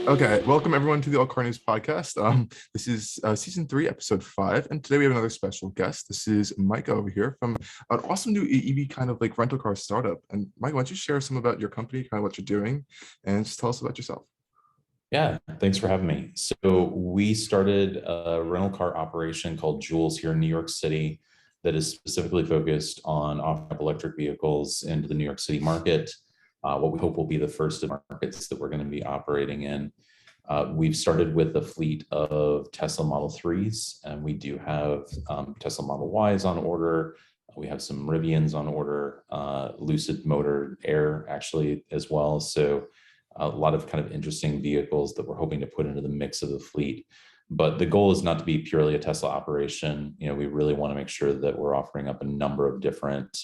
Okay, welcome everyone to the Allcarnews Podcast. This is season 3, episode 5, and today we have another special guest. This is Micah over here from an awesome new EV kind of like rental car startup. And Mike, why don't you share some about your company, kind of what you're doing, and just tell us about yourself. Yeah, thanks for having me. So we started a rental car operation called Joulez here in New York City that is specifically focused on off-ramp electric vehicles into the New York City market. What we hope will be the first of markets that we're going to be operating in. We've started with a fleet of Tesla Model 3s, and we do have Tesla Model Ys on order. We have some Rivians on order, Lucid Motor Air actually as well. So a lot of kind of interesting vehicles that we're hoping to put into the mix of the fleet. But the goal is not to be purely a Tesla operation. We really want to make sure that we're offering up a number of different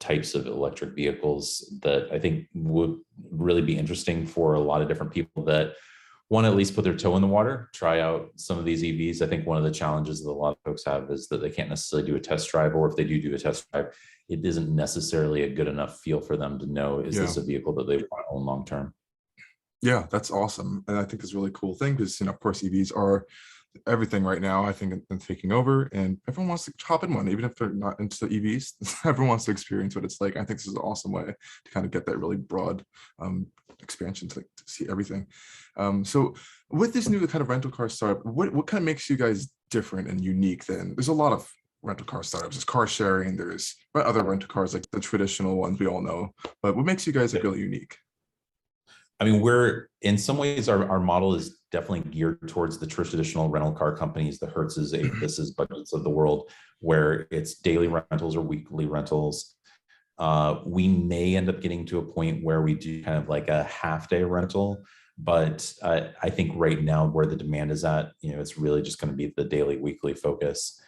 types of electric vehicles that I think would really be interesting for a lot of different people that want to at least put their toe in the water, try out some of these EVs. I think one of the challenges that a lot of folks have is that they can't necessarily do a test drive, or if they do a test drive, it isn't necessarily a good enough feel for them to know, is this a vehicle that they want to own long term? Yeah, that's awesome. And I think it's a really cool thing because, of course, EVs are everything right now, I think, and taking over, and everyone wants to hop in one, even if they're not into EVs. Everyone wants to experience what it's like. I think this is an awesome way to kind of get that really broad expansion to see everything. So with this new kind of rental car startup, what kind of makes you guys different and unique? Then there's a lot of rental car startups. There's car sharing, there's other rental cars like the traditional ones we all know, but what makes you guys really unique? I mean, we're in some ways our model is definitely geared towards the traditional rental car companies, the Hertz's, Avis's, budgets of the world, where it's daily rentals or weekly rentals. We may end up getting to a point where we do kind of like a half-day rental, but I think right now where the demand is at, it's really just going to be the daily, weekly focus.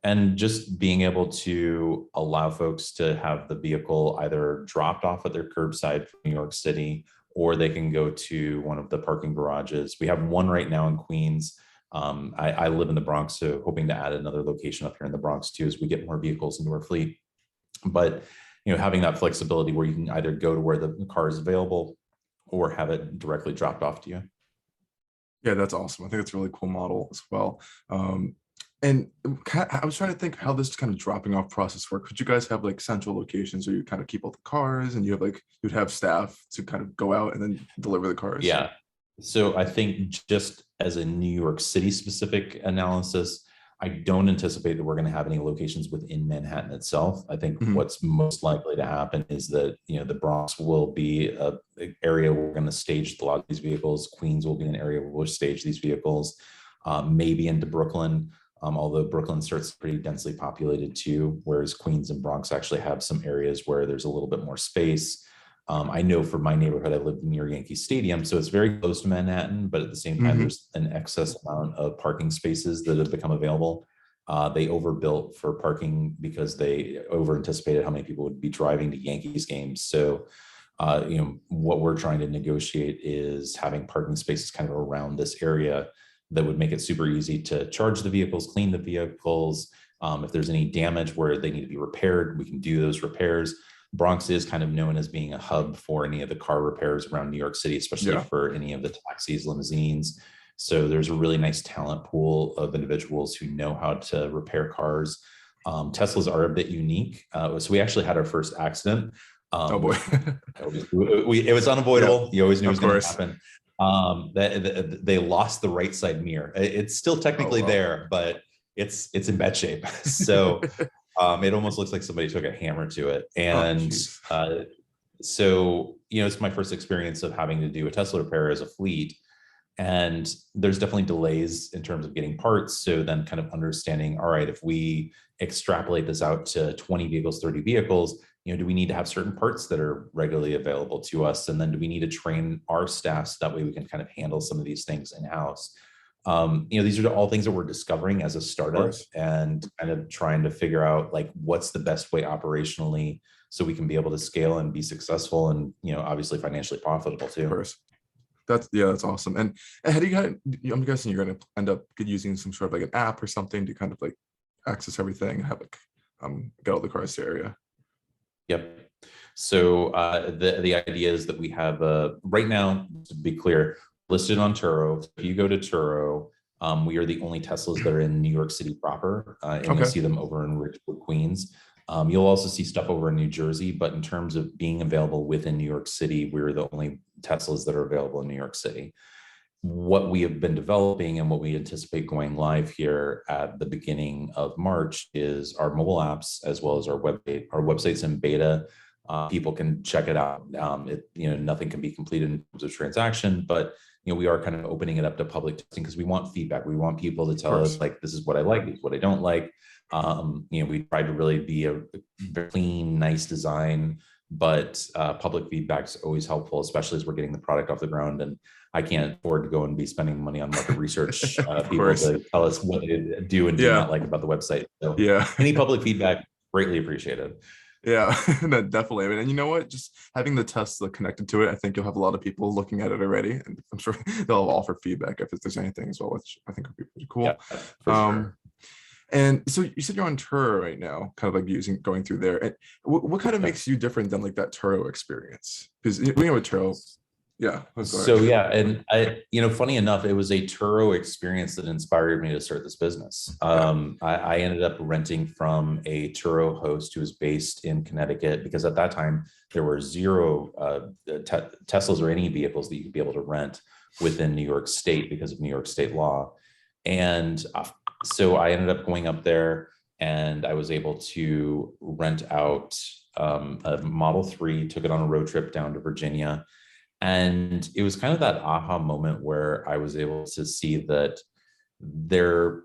And just being able to allow folks to have the vehicle either dropped off at their curbside from New York City, or they can go to one of the parking garages. We have one right now in Queens. I live in the Bronx, so hoping to add another location up here in the Bronx too, as we get more vehicles into our fleet. But having that flexibility where you can either go to where the car is available or have it directly dropped off to you. Yeah, that's awesome. I think it's a really cool model as well. And I was trying to think how this kind of dropping off process works. Could you guys have like central locations where you kind of keep all the cars and you'd have staff to kind of go out and then deliver the cars? Yeah. So I think just as a New York City specific analysis, I don't anticipate that we're going to have any locations within Manhattan itself. I think what's most likely to happen is that, the Bronx will be an area where we're going to stage a lot of these vehicles. Queens will be an area where we'll stage these vehicles, maybe into Brooklyn. Although Brooklyn starts pretty densely populated too, whereas Queens and Bronx actually have some areas where there's a little bit more space. I know for my neighborhood, I live near Yankee Stadium, so it's very close to Manhattan, but at the same time, there's an excess amount of parking spaces that have become available. They overbuilt for parking because they over anticipated how many people would be driving to Yankees games. So, what we're trying to negotiate is having parking spaces kind of around this area that would make it super easy to charge the vehicles, clean the vehicles. If there's any damage where they need to be repaired, we can do those repairs. Bronx is kind of known as being a hub for any of the car repairs around New York City, especially for any of the taxis, limousines. So there's a really nice talent pool of individuals who know how to repair cars. Teslas are a bit unique. So we actually had our first accident. Oh boy. It was unavoidable. You always knew it was going to happen. They lost the right side mirror. It's still technically there, but it's in bad shape. So it almost looks like somebody took a hammer to it. And so, it's my first experience of having to do a Tesla repair as a fleet. And there's definitely delays in terms of getting parts. So then kind of understanding, all right, if we extrapolate this out to 20 vehicles, 30 vehicles, do we need to have certain parts that are regularly available to us? And then do we need to train our staff so that way we can kind of handle some of these things in-house? These are all things that we're discovering as a startup and kind of trying to figure out like what's the best way operationally so we can be able to scale and be successful and, obviously financially profitable too. Of course. That's awesome. And how do I'm guessing you're going to end up using some sort of like an app or something to kind of like access everything and have like get all the cars to area. Yep. So the idea is that we have right now, to be clear, listed on Turo. If you go to Turo, we are the only Teslas that are in New York City proper, and you'll see them over in Richmond, Queens. You'll also see stuff over in New Jersey, but in terms of being available within New York City, we're the only Teslas that are available in New York City. What we have been developing and what we anticipate going live here at the beginning of March is our mobile apps, as well as our website's in beta. People can check it out. Nothing can be completed in terms of transaction, but we are kind of opening it up to public testing because we want feedback. We want people to tell us, like, this is what I like, this is what I don't like. We try to really be a very clean, nice design, but public feedback is always helpful, especially as we're getting the product off the ground. And I can't afford to go and be spending money on market research people to tell us what they do and do not like about the website. So any public feedback, greatly appreciated. Yeah, definitely. I mean, and you know what? Just having the Tesla connected to it, I think you'll have a lot of people looking at it already, and I'm sure they'll offer feedback if there's anything as well, which I think would be pretty cool. Yeah, for sure. And so you said you're on Turo right now, kind of like going through there. And what kind of makes you different than like that Turo experience? Because with Turo. Yeah. So yeah, and funny enough, it was a Turo experience that inspired me to start this business. I ended up renting from a Turo host who was based in Connecticut, because at that time there were zero Teslas or any vehicles that you could be able to rent within New York State because of New York State law. And so I ended up going up there, and I was able to rent out a Model 3, took it on a road trip down to Virginia. And it was kind of that aha moment where I was able to see that there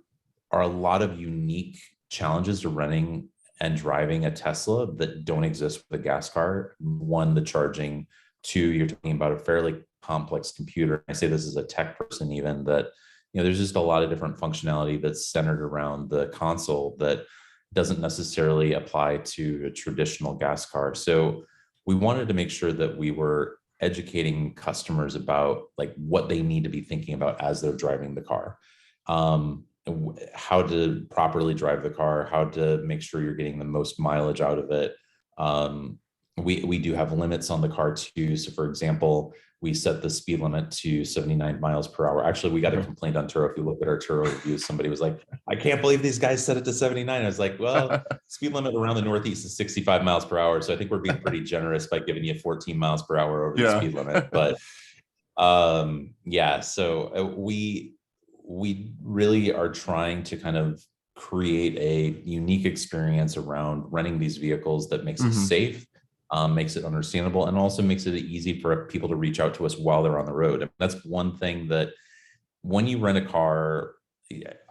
are a lot of unique challenges to running and driving a Tesla that don't exist with a gas car. One, the charging. Two, you're talking about a fairly complex computer. I say this as a tech person, even that, there's just a lot of different functionality that's centered around the console that doesn't necessarily apply to a traditional gas car. So we wanted to make sure that we were educating customers about like what they need to be thinking about as they're driving the car, how to properly drive the car, how to make sure you're getting the most mileage out of it. We do have limits on the car too. So for example, we set the speed limit to 79 miles per hour. Actually, we got a complaint on Turo. If you look at our Turo reviews, somebody was like, I can't believe these guys set it to 79. I was like, well, speed limit around the Northeast is 65 miles per hour. So I think we're being pretty generous by giving you 14 miles per hour over the speed limit. But so we really are trying to kind of create a unique experience around renting these vehicles that makes it safe, makes it understandable, and also makes it easy for people to reach out to us while they're on the road. And that's one thing that when you rent a car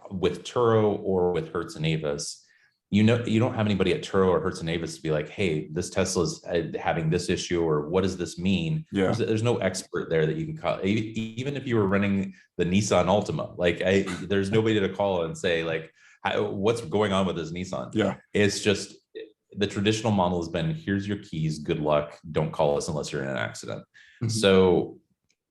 with Turo or with Hertz and Avis, you don't have anybody at Turo or Hertz and Avis to be like, hey, this Tesla's having this issue, or what does this mean? There's no expert there that you can call. Even if you were renting the Nissan Altima, there's nobody to call and say like, what's going on with this Nissan? It's just, the traditional model has been, here's your keys, good luck, don't call us unless you're in an accident. So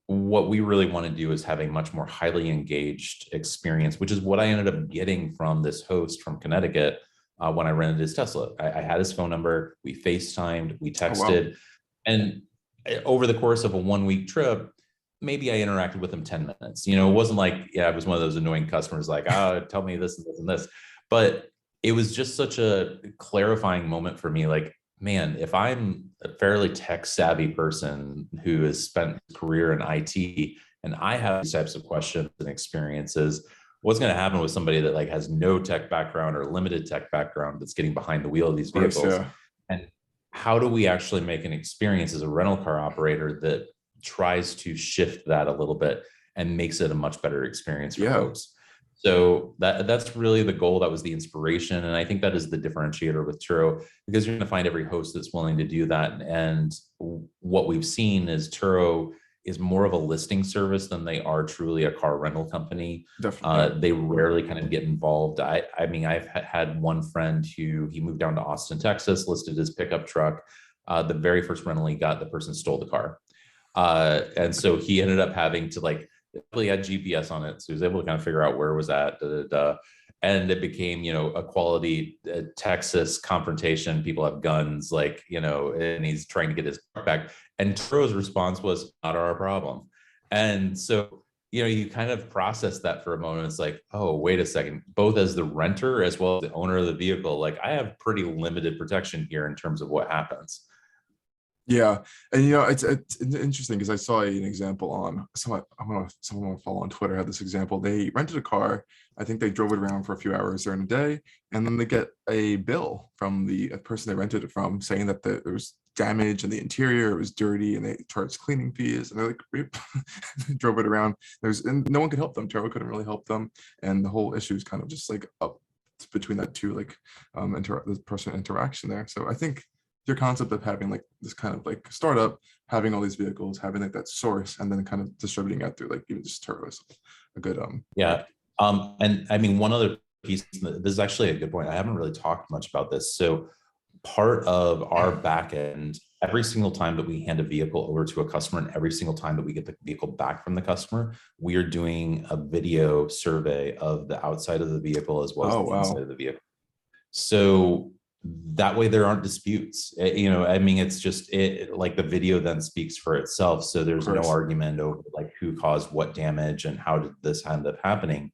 what we really want to do is have a much more highly engaged experience, which is what I ended up getting from this host from Connecticut when I rented his Tesla. I had his phone number, we FaceTimed, we texted, and over the course of a 1-week trip, maybe I interacted with him 10 minutes. It wasn't like, I was one of those annoying customers like, tell me this and this and this. But it was just such a clarifying moment for me. Like, man, if I'm a fairly tech savvy person who has spent a career in IT and I have these types of questions and experiences, what's going to happen with somebody that like has no tech background or limited tech background that's getting behind the wheel of these vehicles? And how do we actually make an experience as a rental car operator that tries to shift that a little bit and makes it a much better experience for folks? So that's really the goal. That was the inspiration. And I think that is the differentiator with Turo, because you're going to find every host that's willing to do that. And what we've seen is Turo is more of a listing service than they are truly a car rental company. They rarely kind of get involved. I mean, I've had one friend who he moved down to Austin, Texas, listed his pickup truck. The very first rental he got, the person stole the car. And so he ended up having to really had GPS on it. So he was able to kind of figure out where it was at. And it became, a quality Texas confrontation. People have guns, and he's trying to get his car back. And Turo's response was, not our problem. And so, you kind of process that for a moment. It's like, oh, wait a second, both as the renter as well as the owner of the vehicle, like I have pretty limited protection here in terms of what happens. Yeah, and it's interesting because I saw an example on someone I follow on Twitter had this example. They rented a car. I think they drove it around for a few hours during the day, and then they get a bill from the person they rented it from saying that there was damage in the interior, it was dirty, and they charged cleaning fees. And they're like, "Beep." They drove it around. And no one could help them. Turo couldn't really help them, and the whole issue is kind of just like up between that two like the person interaction there. So I think your concept of having like this kind of like startup, having all these vehicles, having like that source, and then kind of distributing out through like even just Turo is a good Yeah. And I mean, one other piece, this is actually a good point. I haven't really talked much about this. So part of our back end, every single time that we hand a vehicle over to a customer and every single time that we get the vehicle back from the customer, we are doing a video survey of the outside of the vehicle as well as the inside of the vehicle. So that way there aren't disputes. I mean, it's just like the video then speaks for itself. So there's no argument over like who caused what damage and how did this end up happening,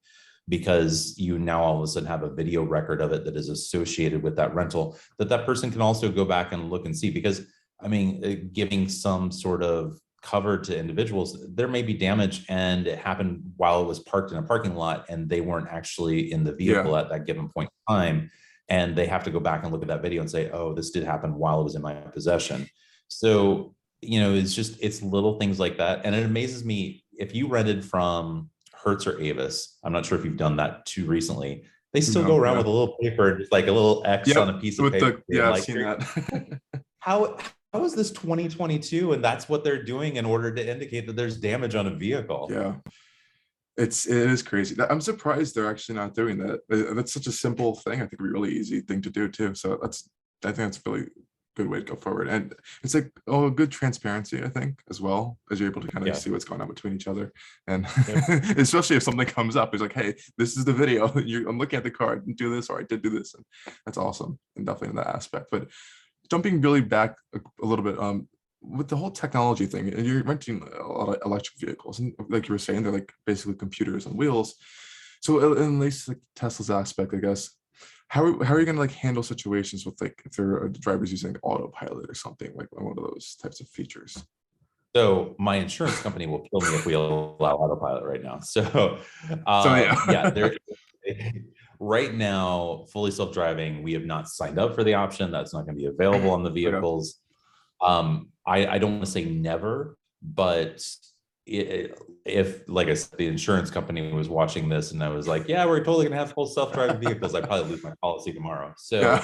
because you now all of a sudden have a video record of it that is associated with that rental that person can also go back and look and see. Because I mean, giving some sort of cover to individuals, there may be damage and it happened while it was parked in a parking lot and they weren't actually in the vehicle at that given point in time. And they have to go back and look at that video and say, oh, this did happen while it was in my possession. So, it's little things like that. And it amazes me, if you rented from Hertz or Avis, I'm not sure if you've done that too recently, they still go around with a little paper, just like a little X on a piece of paper. I've seen that. How is this 2022? And that's what they're doing in order to indicate that there's damage on a vehicle. Yeah. It is crazy. I'm surprised they're actually not doing that. That's such a simple thing. I think it'd be a really easy thing to do too. So I think that's a really good way to go forward. And it's like, good transparency, I think, as well, as you're able to kind of see what's going on between each other. And especially if something comes up, it's like, hey, this is the video. I'm looking at the car, I didn't do this, or I did do this. And that's awesome. And definitely in that aspect. But jumping really back a little bit, with the whole technology thing, and you're renting a lot of electric vehicles, and like you were saying, they're like basically computers on wheels. So at least like Tesla's aspect, I guess, how are you going to like handle situations with like if there are drivers using autopilot or something like one of those types of features? So my insurance company will kill me if we allow autopilot right now. Right now, fully self-driving, we have not signed up for the option. That's not going to be available on the vehicles. I don't want to say never, but if, like I said, the insurance company was watching this and I was like, yeah, we're totally gonna have full self-driving vehicles, I'd probably lose my policy tomorrow. So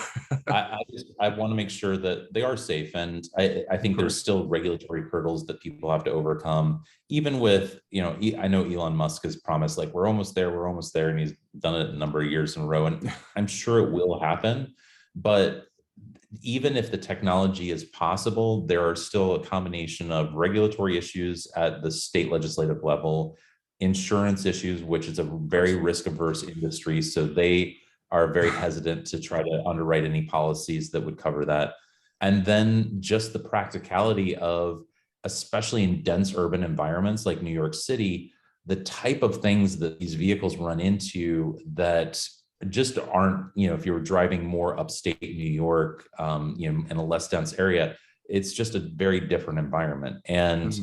I want to make sure that they are safe. And I think there's still regulatory hurdles that people have to overcome, even with, I know Elon Musk has promised like, we're almost there. And he's done it a number of years in a row. And I'm sure it will happen, but even if the technology is possible, there are still a combination of regulatory issues at the state legislative level, insurance issues, which is a very risk-averse industry. So they are very hesitant to try to underwrite any policies that would cover that. And then just the practicality of, especially in dense urban environments like New York City, the type of things that these vehicles run into that just aren't, if you were driving more upstate New York, in a less dense area, it's just a very different environment. And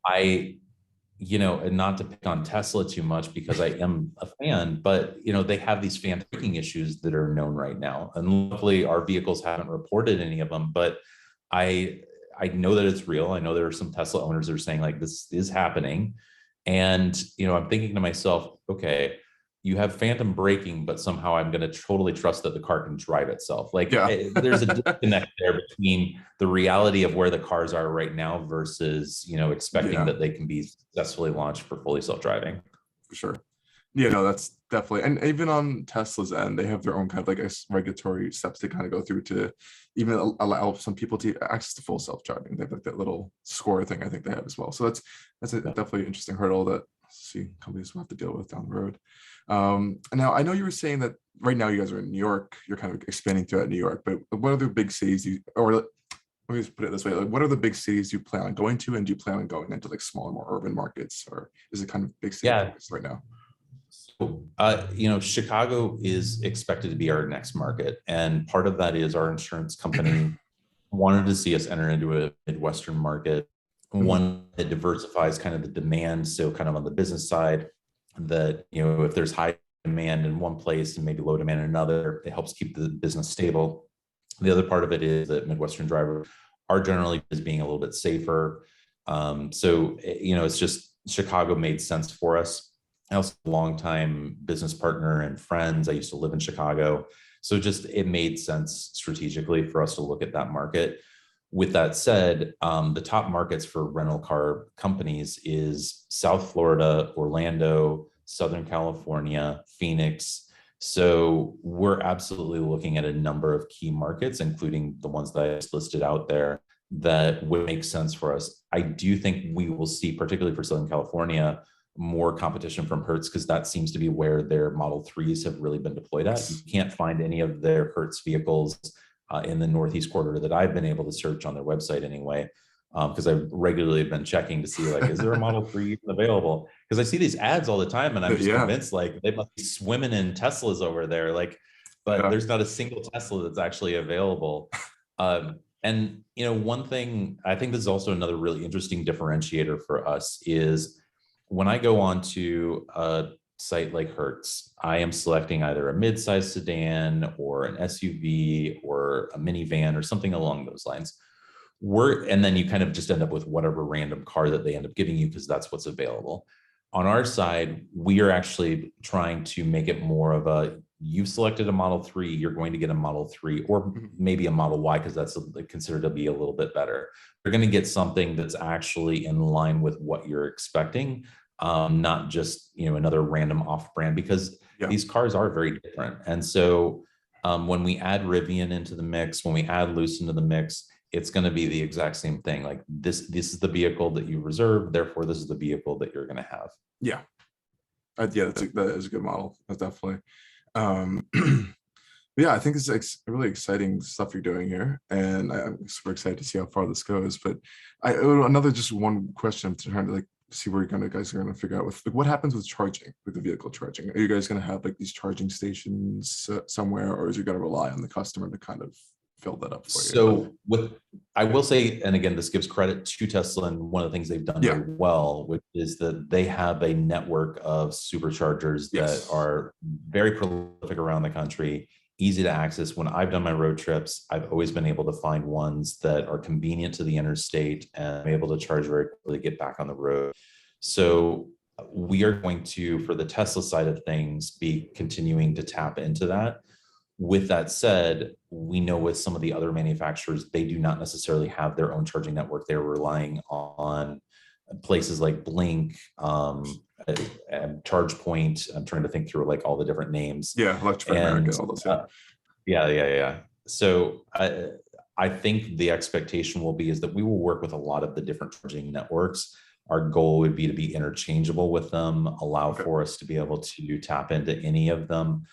and not to pick on Tesla too much because I am a fan, but they have these fan braking issues that are known right now. And luckily our vehicles haven't reported any of them, but I know that it's real. I know there are some Tesla owners that are saying like, this is happening. And, I'm thinking to myself, okay, you have phantom braking, but somehow I'm going to totally trust that the car can drive itself. Like there's a disconnect there between the reality of where the cars are right now versus, expecting that they can be successfully launched for fully self-driving. For sure. Yeah, no, that's definitely, and even on Tesla's end, they have their own kind of like regulatory steps to kind of go through to even allow some people to access to full self-driving. They have like that little score thing I think they have as well. So that's a definitely interesting hurdle that companies will have to deal with down the road. Now I know you were saying that right now you guys are in New York, you're kind of expanding throughout New York, but what other big cities let me just put it this way, like what are the big cities you plan on going to, and do you plan on going into like smaller, more urban markets, or is it kind of big city focused right now? So, Chicago is expected to be our next market. And part of that is our insurance company wanted to see us enter into a Midwestern market, one that diversifies kind of the demand. So kind of on the business side, that, if there's high demand in one place and maybe low demand in another, it helps keep the business stable. The other part of it is that Midwestern drivers are generally just being a little bit safer. It's just Chicago made sense for us. I also have a longtime business partner and friends. I used to live in Chicago. So just it made sense strategically for us to look at that market. With that said, the top markets for rental car companies is South Florida, Orlando, Southern California, Phoenix. So we're absolutely looking at a number of key markets, including the ones that I just listed out there, that would make sense for us. I do think we will see, particularly for Southern California, more competition from Hertz, because that seems to be where their Model 3s have really been deployed at. You can't find any of their Hertz vehicles in the Northeast corridor that I've been able to search on their website anyway, because I've regularly been checking to see, like, is there a Model 3 even available? Because I see these ads all the time, and I'm just convinced, like, they must be swimming in Teslas over there, but there's not a single Tesla that's actually available. And one thing, I think this is also another really interesting differentiator for us, is when I go on to a site like Hertz, I am selecting either a mid-size sedan or an SUV or a minivan or something along those lines. And then you kind of just end up with whatever random car that they end up giving you, because that's what's available. On our side, we are actually trying to make it more of a, you've selected a Model 3, you're going to get a Model 3 or maybe a Model Y, because that's considered to be a little bit better. You're going to get something that's actually in line with what you're expecting, not just, another random off-brand, because these cars are very different. And so when we add Rivian into the mix, when we add Luce into the mix, it's going to be the exact same thing. Like this is the vehicle that you reserve, therefore this is the vehicle that you're going to have. Yeah, that is a good model. That's definitely. Yeah, I think it's really exciting stuff you're doing here, and I'm super excited to see how far this goes. But another just one question I'm trying to see where you guys are going to figure out with what happens with charging, with the vehicle charging. Are you guys going to have these charging stations somewhere, or is you going to rely on the customer to kind of fill that up for you? So I will say, and again, this gives credit to Tesla, and one of the things they've done very well, which is that they have a network of superchargers that are very prolific around the country, easy to access. When I've done my road trips, I've always been able to find ones that are convenient to the interstate and I'm able to charge very quickly to get back on the road. So we are going to, for the Tesla side of things, be continuing to tap into that. With that said, we know with some of the other manufacturers, they do not necessarily have their own charging network. They're relying on places like Blink, and ChargePoint. I'm trying to think through all the different names. Yeah, Electric America, all those. Yeah. So I think the expectation will be is that we will work with a lot of the different charging networks. Our goal would be to be interchangeable with them, allow for us to be able to tap into any of them.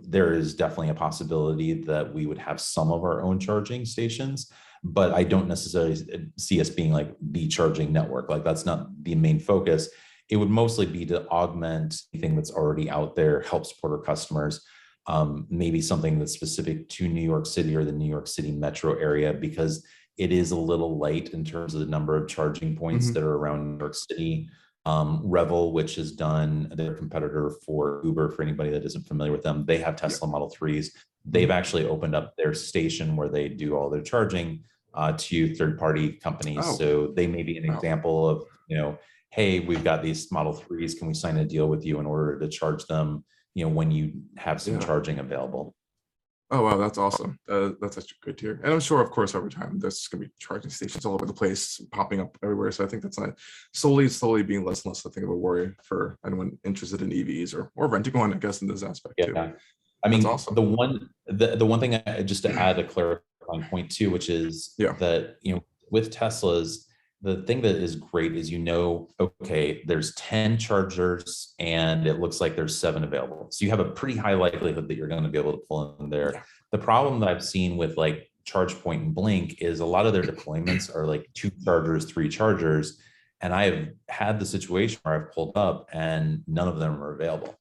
There is definitely a possibility that we would have some of our own charging stations, but I don't necessarily see us being the charging network. That's not the main focus. It would mostly be to augment anything that's already out there, help support our customers. Maybe something that's specific to New York City or the New York City metro area, because it is a little light in terms of the number of charging points that are around New York City. Revel, which has done their competitor for Uber, for anybody that isn't familiar with them, they have Tesla Model 3s. They've actually opened up their station where they do all their charging to third-party companies. So they may be an example of, hey, we've got these Model 3s. Can we sign a deal with you in order to charge them, when you have some charging available? Oh, wow, that's awesome. That's actually good to hear. And I'm sure, of course, over time, there's going to be charging stations all over the place, popping up everywhere. So I think that's not slowly being less and less, I think, of a worry for anyone interested in EVs or renting one, I guess, in this aspect too. I mean, awesome. the one thing just to add a clarifying point too, which is that, with Teslas, the thing that is great is, okay, there's 10 chargers and it looks like there's 7 available. So you have a pretty high likelihood that you're going to be able to pull in there. The problem that I've seen with charge point and blink is a lot of their deployments are like 2 chargers, 3 chargers. And I have had the situation where I've pulled up and none of them are available.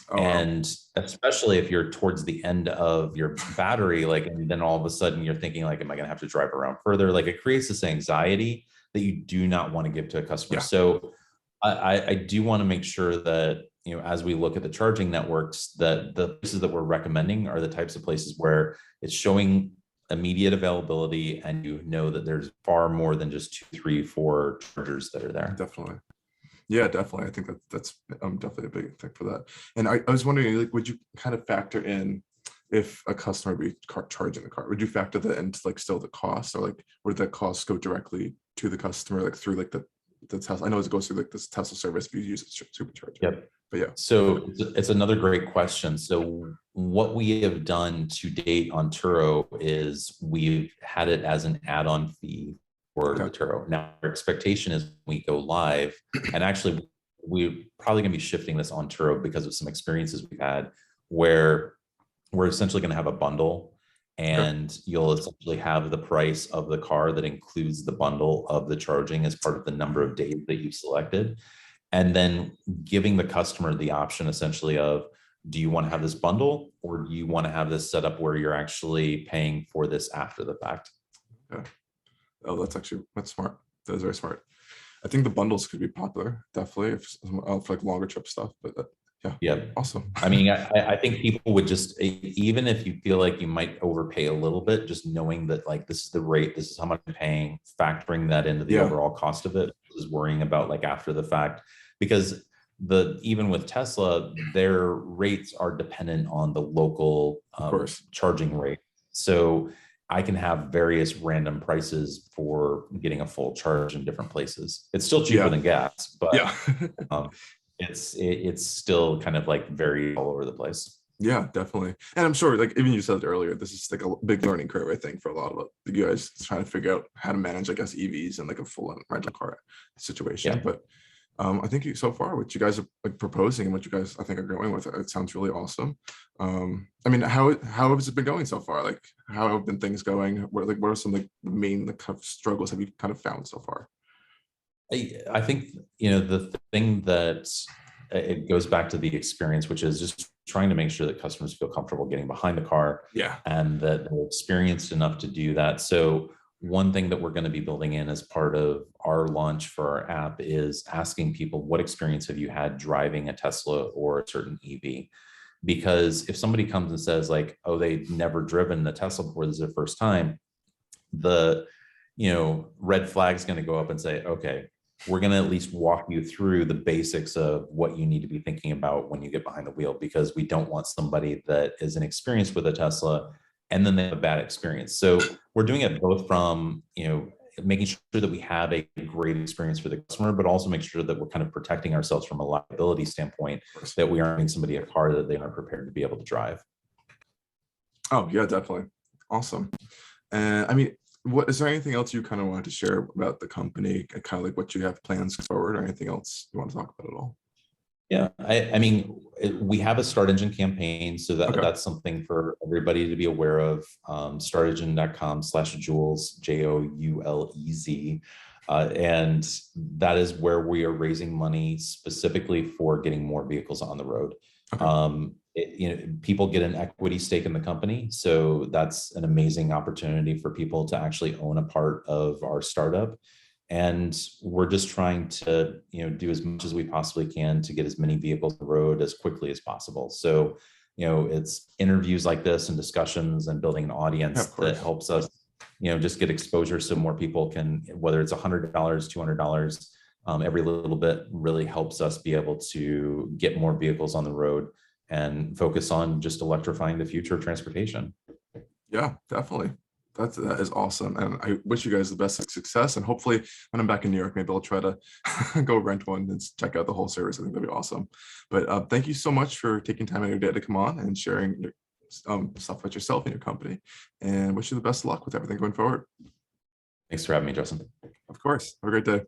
Oh, wow. And especially if you're towards the end of your battery, like, and then all of a sudden you're thinking like, am I going to have to drive around further? Like, it creates this anxiety that you do not want to give to a customer. Yeah. So I do want to make sure that, you know, as we look at the charging networks, that the places that we're recommending are the types of places where it's showing immediate availability and you know that there's far more than just 2, 3, 4 chargers that are there. Definitely. Yeah, definitely. I think that's definitely a big thing for that. And I was wondering, like, would you kind of factor in if a customer would be charging the car? Would you factor that into like still the cost, or like would that cost go directly to the customer, like through like the Tesla? I know it goes through like this Tesla service if you use a supercharger. Yep. But yeah. So it's another great question. So what we have done to date on Turo is we've had it as an add-on fee for the Turo. Now, our expectation is when we go live, and actually we're probably going to be shifting this on Turo because of some experiences we've had where we're essentially going to have a bundle, and you'll essentially have the price of the car that includes the bundle of the charging as part of the number of days that you've selected. And then giving the customer the option essentially of, do you want to have this bundle, or do you want to have this set up where you're actually paying for this after the fact? Okay. Oh, that's smart. That is very smart. I think the bundles could be popular, definitely, if for like longer trip stuff. But yeah, awesome. I mean, I think people would just, even if you feel like you might overpay a little bit, just knowing that like this is the rate, this is how much I'm paying, factoring that into the overall cost of it, is worrying about like after the fact, because even with Tesla, their rates are dependent on the local charging rate. So I can have various random prices for getting a full charge in different places. It's still cheaper than gas, but it's still kind of like very all over the place. Yeah, definitely. And I'm sure, like even you said earlier, this is like a big learning curve, I think, for a lot of you guys trying to figure out how to manage, I guess, EVs and like a full rental car situation. But I think so far what you guys are like proposing and what you guys I think are going with it sounds really awesome. I mean, how has it been going so far? Like, how have been things going? What are some like the main kind of struggles have you kind of found so far? I think, you know, the thing that it goes back to the experience, which is just trying to make sure that customers feel comfortable getting behind the car, and that they're experienced enough to do that. So one thing that we're going to be building in as part of our launch for our app is asking people, what experience have you had driving a Tesla or a certain EV? Because if somebody comes and says like, oh, they've never driven a Tesla before, this is their first time, the, you know, red flag is going to go up and say, okay, we're going to at least walk you through the basics of what you need to be thinking about when you get behind the wheel, because we don't want somebody that is inexperienced with a Tesla and then they have a bad experience. So we're doing it both from, you know, making sure that we have a great experience for the customer, but also make sure that we're kind of protecting ourselves from a liability standpoint, that we aren't giving somebody a car that they aren't prepared to be able to drive. Oh yeah, definitely. Awesome. And I mean, what is there anything else you kind of wanted to share about the company, and kind of like what you have plans forward, or anything else you want to talk about at all? Yeah, I mean, we have a StartEngine campaign, so that's something for everybody to be aware of. StartEngine.com/Joulez, JOULEZ. And that is where we are raising money specifically for getting more vehicles on the road. You know, people get an equity stake in the company, so that's an amazing opportunity for people to actually own a part of our startup. And we're just trying to, you know, do as much as we possibly can to get as many vehicles on the road as quickly as possible. So, you know, it's interviews like this and discussions and building an audience that helps us, you know, just get exposure so more people can, whether it's $100, $200, every little bit really helps us be able to get more vehicles on the road and focus on just electrifying the future of transportation. Yeah, definitely. That is awesome. And I wish you guys the best of success. And hopefully when I'm back in New York, maybe I'll try to go rent one and check out the whole service. I think that'd be awesome. But thank you so much for taking time out of your day to come on and sharing your stuff about yourself and your company. And wish you the best of luck with everything going forward. Thanks for having me, Justin. Of course. Have a great day.